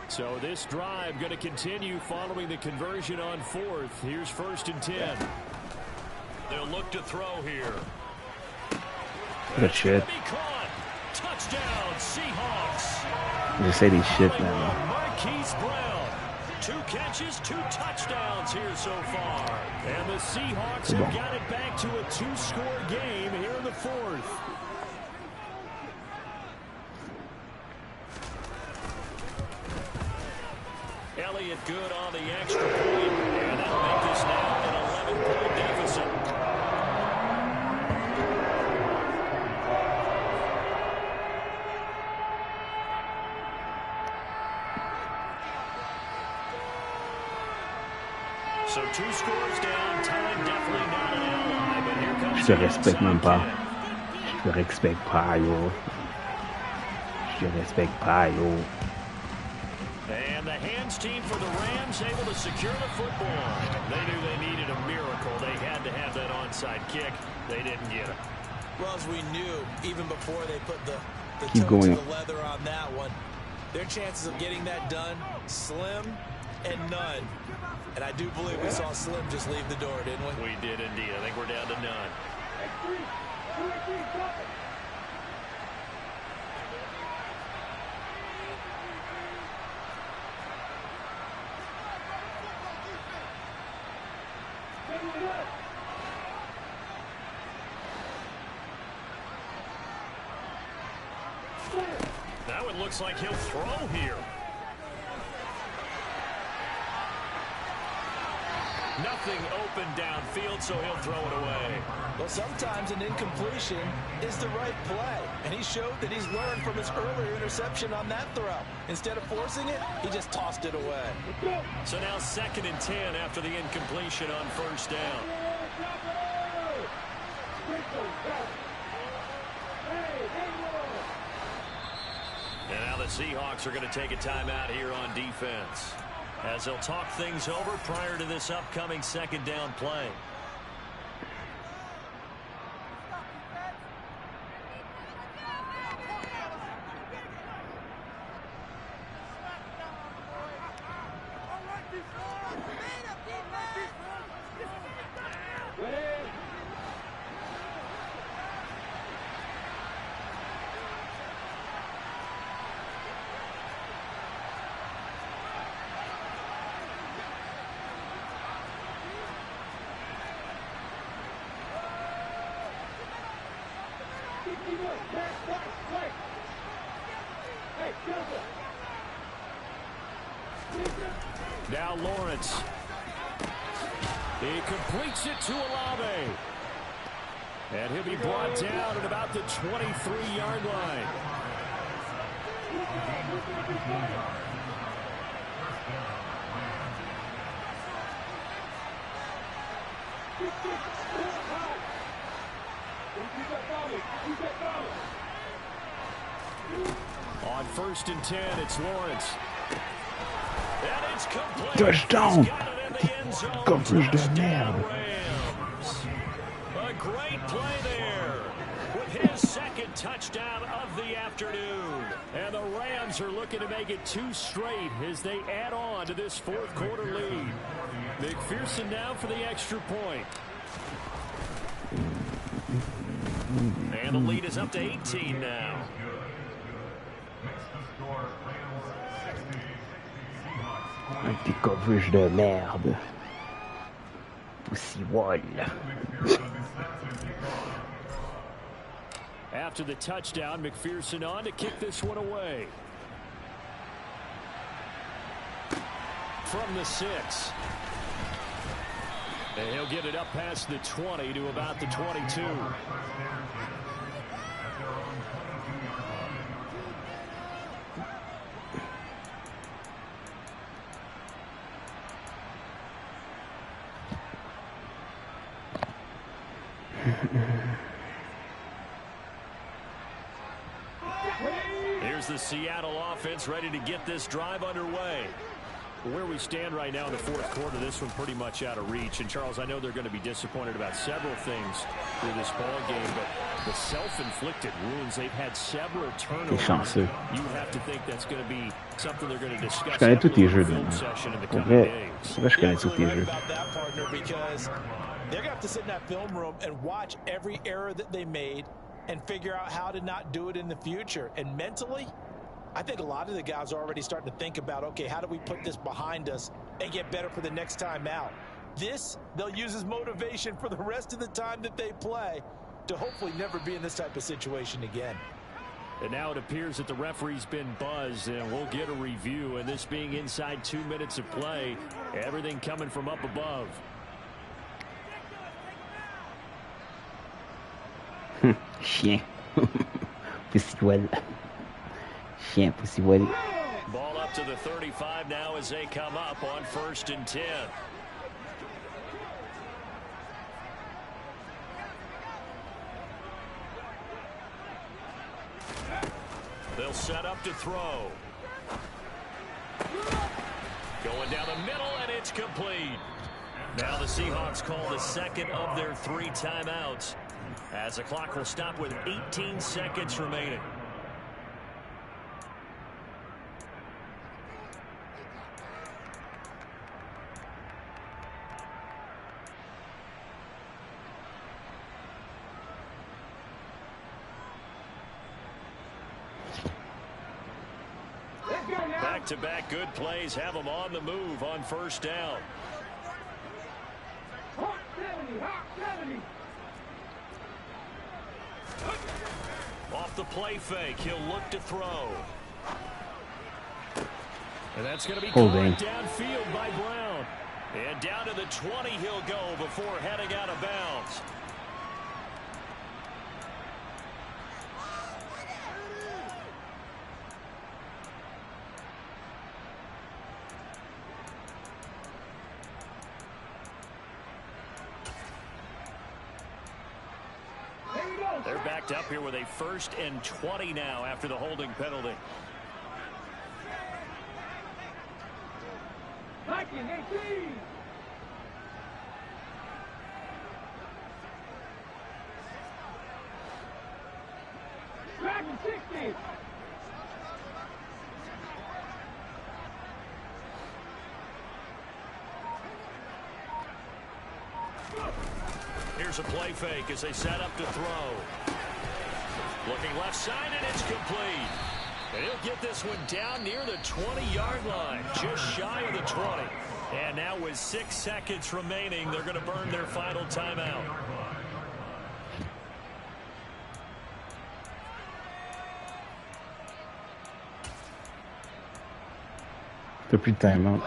So this drive going to continue following the conversion on 4th. Here's 1st and 10. They'll look to throw here. Good shit. Touchdown, Seahawks. Just say these shit now. Marquise Brown. 2 catches, 2 touchdowns here so far. And the Seahawks have got it back to a 2-score game here in the 4th. Elliott good on the extra point, and that'll make this now an 11-point deficit. So 2 scores down, time definitely not an ally, but here comes Je respecte même pas. Je respecte pas, yo. Je respecte pas, yo. And the hands team for the Rams able to secure the football. They knew they needed a miracle. They had to have that onside kick. They didn't get it. Well, as we knew, even before they put the Keep toe going. to the leather on that one, their chances of getting that done, slim and none. And I do believe we saw Slim just leave the door, didn't we? We did indeed. I think we're down to none. Now it looks like he'll throw here. Nothing open downfield, so he'll throw it away. Well, sometimes an incompletion is the right play. And he showed that he's learned from his earlier interception on that throw. Instead of forcing it, he just tossed it away. So now 2nd and 10 after the incompletion on 1st down. And now the Seahawks are going to take a timeout here on defense, as they'll talk things over prior to this upcoming 2nd down play. Now Lawrence. He completes it to Olave. And he'll be brought down at about the 23-yard line. On 1st and 10, it's Lawrence. And it's complete. Touchdown! Coverage down now. A great play there with his second touchdown of the afternoon. And the Rams are looking to make it 2 straight as they add on to this 4th quarter lead. McPherson now for the extra point. And the lead is up to 18 now. Petit coverage de merde. Pussy wall. After the touchdown, McPherson on to kick this one away. From the 6. And he'll get it up past the 20 to about the 22. Here's the Seattle offense ready to get this drive underway. Where we stand right now in the 4th quarter, this one pretty much out of reach. And, Charles, I know they're going to be disappointed about several things through this ball game, but the self-inflicted wounds, they've had several turnovers. You have to think that's going to be something they're going to discuss in the film session in the coming days. Je connais tous tes jeux. They're going to have to sit in that film room and watch every error that they made and figure out how to not do it in the future. And mentally, I think a lot of the guys are already starting to think about, okay, how do we put this behind us and get better for the next time out? This, they'll use as motivation for the rest of the time that they play to hopefully never be in this type of situation again. And now it appears that the referee's been buzzed, and we'll get a review. And this being inside 2 minutes of play, everything coming from up above. Chien. Pussy well. Chien, pussy well. Ball up to the 35 now as they come up on 1st and 10. They'll set up to throw. Going down the middle, and it's complete. Now the Seahawks call the second of their 3 timeouts, as the clock will stop with 18 seconds remaining. Back-to-back good plays have them on the move on 1st down. Hot 70, hot 70. Off the play fake, he'll look to throw. And that's going to be caught downfield by Brown. And down to the 20 he'll go before heading out of bounds. They're backed up here with a 1st and 20 now after the holding penalty. Viking 18. Dragon 60. Here's a play fake as they set up to throw. Looking left side, and it's complete. And he'll get this one down near the 20-yard line, just shy of the 20. And now with 6 seconds remaining, they're going to burn their final timeout. T'as plus de time-out.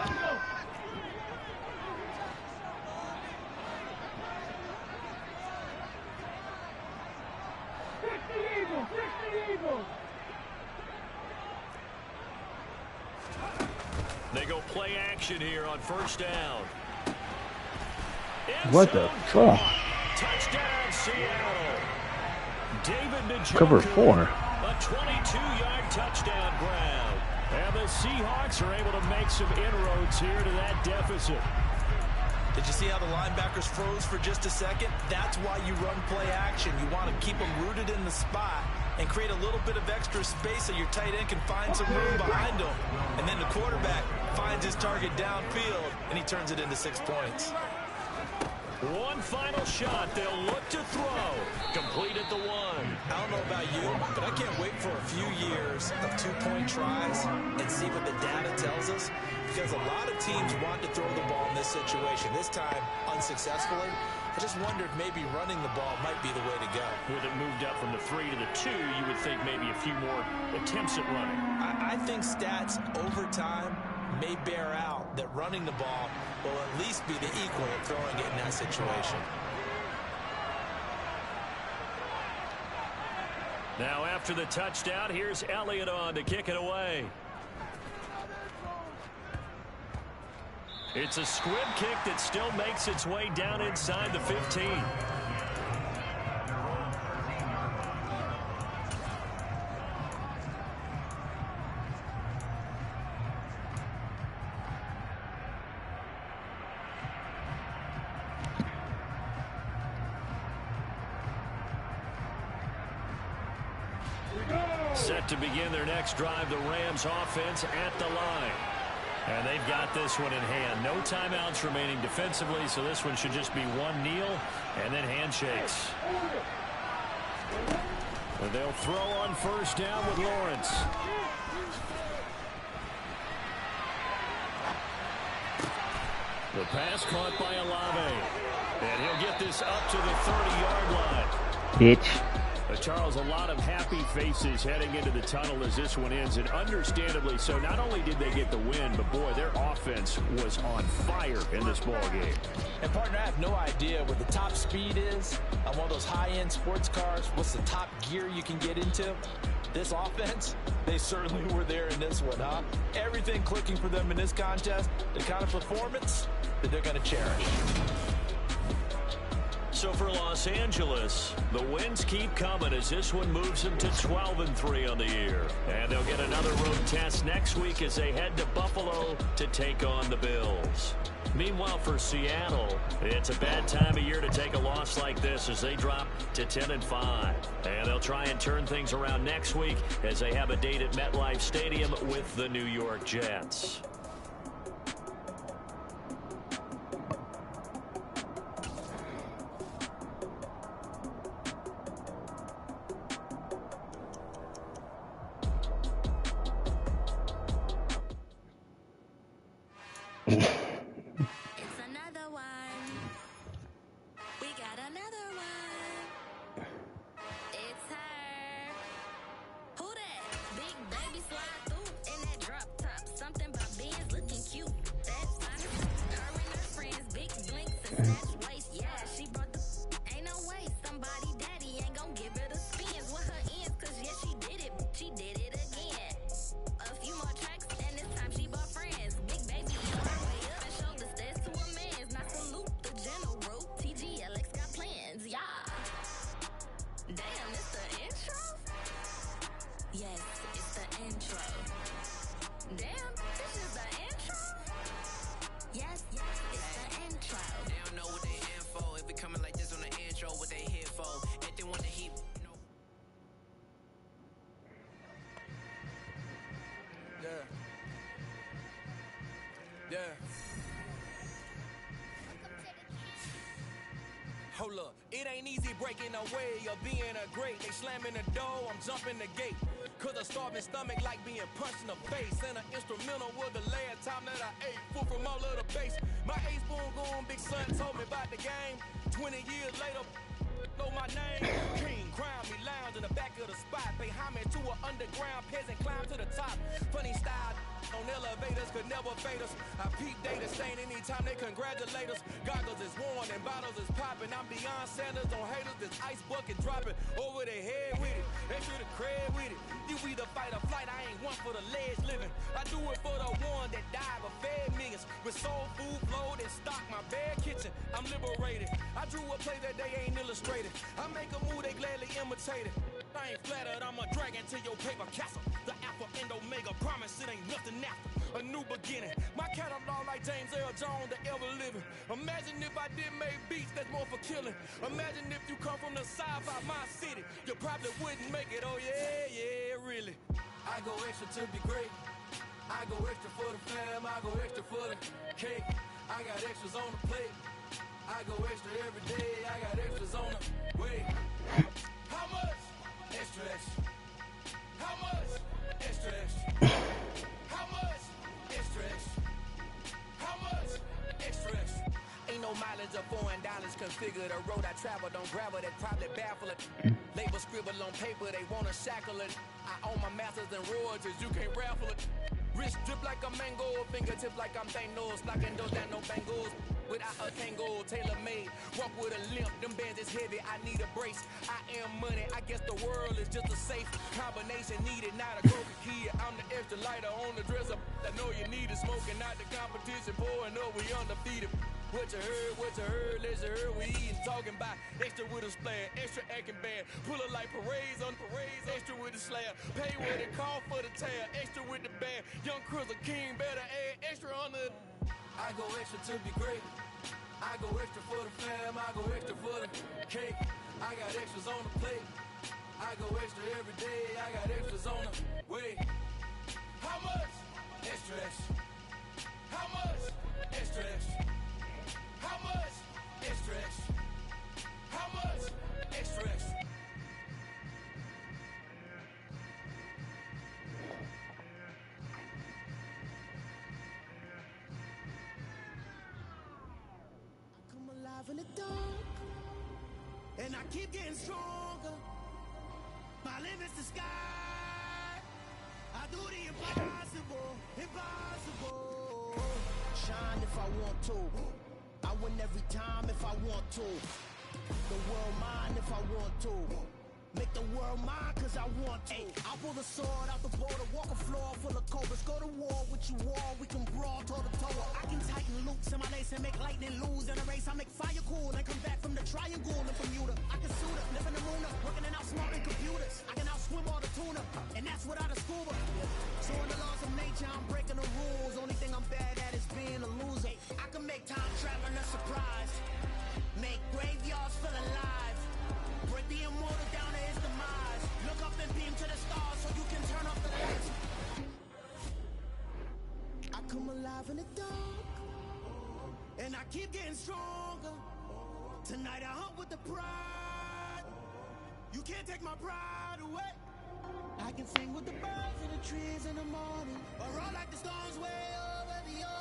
They go play action here on first down. What the fuck? Touchdown, Seattle. David Njoku, Cover 4. a 22-yard touchdown grab. And the Seahawks are able to make some inroads here to that deficit. Did you see how the linebackers froze for just a second? That's why you run play action. You want to keep them rooted in the spot and create a little bit of extra space so your tight end can find some room behind him. And then the quarterback finds his target downfield, and he turns it into 6 points. One final shot. They'll look to throw. Complete at the 1. I don't know about you, but I can't wait for a few years of 2-point tries and see what the data tells us, because a lot of teams want to throw the ball in this situation. This time, unsuccessfully. I just wonder if maybe running the ball might be the way to go. With it moved up from the 3 to the 2, you would think maybe a few more attempts at running. I think stats over time may bear out that running the ball will at least be the equal of throwing it in that situation. Now after the touchdown, here's Elliott on to kick it away. It's a squib kick that still makes its way down inside the 15. Set to begin their next drive, the Rams offense at the line. And they've got this one in hand. No timeouts remaining defensively, so this one should just be one kneel and then handshakes. And they'll throw on first down with Lawrence. The pass caught by Olave. And he'll get this up to the 30-yard line. Bitch. Charles, a lot of happy faces heading into the tunnel as this one ends, and understandably so. Not only did they get the win, but boy, their offense was on fire in this ball game. And partner, I have no idea what the top speed is on one of those high-end sports cars. What's the top gear you can get into? This offense, they certainly were there in this one, huh? Everything clicking for them in this contest, the kind of performance that they're going to cherish. So for Los Angeles, the wins keep coming as this one moves them to 12-3 on the year. And they'll get another road test next week as they head to Buffalo to take on the Bills. Meanwhile, for Seattle, it's a bad time of year to take a loss like this as they drop to 10-5. And they'll try and turn things around next week as they have a date at MetLife Stadium with the New York Jets. Hold up, it ain't easy breaking away or being a great. They slamming the door, I'm jumping the gate. Cause a starving stomach like being punched in the face. And an instrumental was the last time that I ate food from all of the base. My ace spoon going big son told me about the game. 20 years later, know my name. King, crown me, lounge in the back of the spot. Pay homage to an underground peasant, climb to the top. Funny style on elevators could never fade us. I peep data stain anytime they congratulate us. Goggles is worn and bottles is popping. I'm Deion Sanders on haters, this ice bucket dropping over their head with it. They should have cred with it. You either fight or flight, I ain't one for the ledge living. I do it for the one that died but fed millions. With soul food, flowed and stock my bare kitchen. I'm liberated. I drew a play that they ain't illustrated. I make a move, they gladly imitate it. I ain't flattered, I'm a dragon to your paper castle. The alpha and omega, promise it ain't nothing after. A new beginning. My catalog like James Earl Jones, the ever living. Imagine if I did make beats that's more for killing. Imagine if you come from the south out my city. You probably wouldn't make it, oh yeah, really. I go extra to be great. I go extra for the fam, I go extra for the cake. I got extras on the plate. I go extra every day, I got extras on the way. How much? Extra, extra. How much? Extra, extra. How much? Extra, extra. How much? Extra, extra. Ain't no mileage of $4 configure the road I travel. Don't gravel that probably baffle it. Label scribble on paper, they wanna shackle it. I own my masters and royalties, you can't raffle it. Wrist drip like a mango, fingertips like I'm Thanos. Knocking those down, no bangles. Without a tango, tailor-made. Walk with a limp, them bands is heavy, I need a brace. I am money, I guess the world is just a safe combination needed, not a broken kid. I'm the extra lighter on the dresser. I know you need it, smoking out the competition, pouring up, we undefeated. What you heard, let's heard, we eating, talking about extra with a splash, extra acting bad. Pull it like parades on parades, extra with the slab. Pay what it call for the tab, extra with the band. Young Crizzle King, better add extra on the... I go extra to be great. I go extra for the fam, I go extra for the cake. I got extras on the plate. I go extra every day, I got extras on the way. How much? Extra, extra. How much? Extra, extra. How much? Extra, extra. How much? Extra, extra. Come alive in the dark, and I keep getting stronger. My limit's the sky. I do the impossible, impossible. Shine if I want to. I win every time if I want to. The world mine if I want to. Make the world mine cause I want to. I pull the sword out the border, walk a floor full of cobras. Go to war with you all, we can brawl toe to toe. I can tighten loops in my lace and make lightning lose in a race. I make fire cool and come back from the triangle in Bermuda. I can suit up, live in the moon up, working and outsmarting computers. I can outswim all the tuna, and that's without a scuba. So in the laws of nature, I'm breaking the rules. Only thing I'm bad at is being a loser. I can make time traveling a surprise. Make graveyards feel alive. Break the immortal down to his demise. Look up and beam to the stars so you can turn off the lights. I come alive in the dark, and I keep getting stronger. Tonight I hunt with the pride. You can't take my pride away. I can sing with the birds in the trees in the morning, or roll like the storms way over the ocean.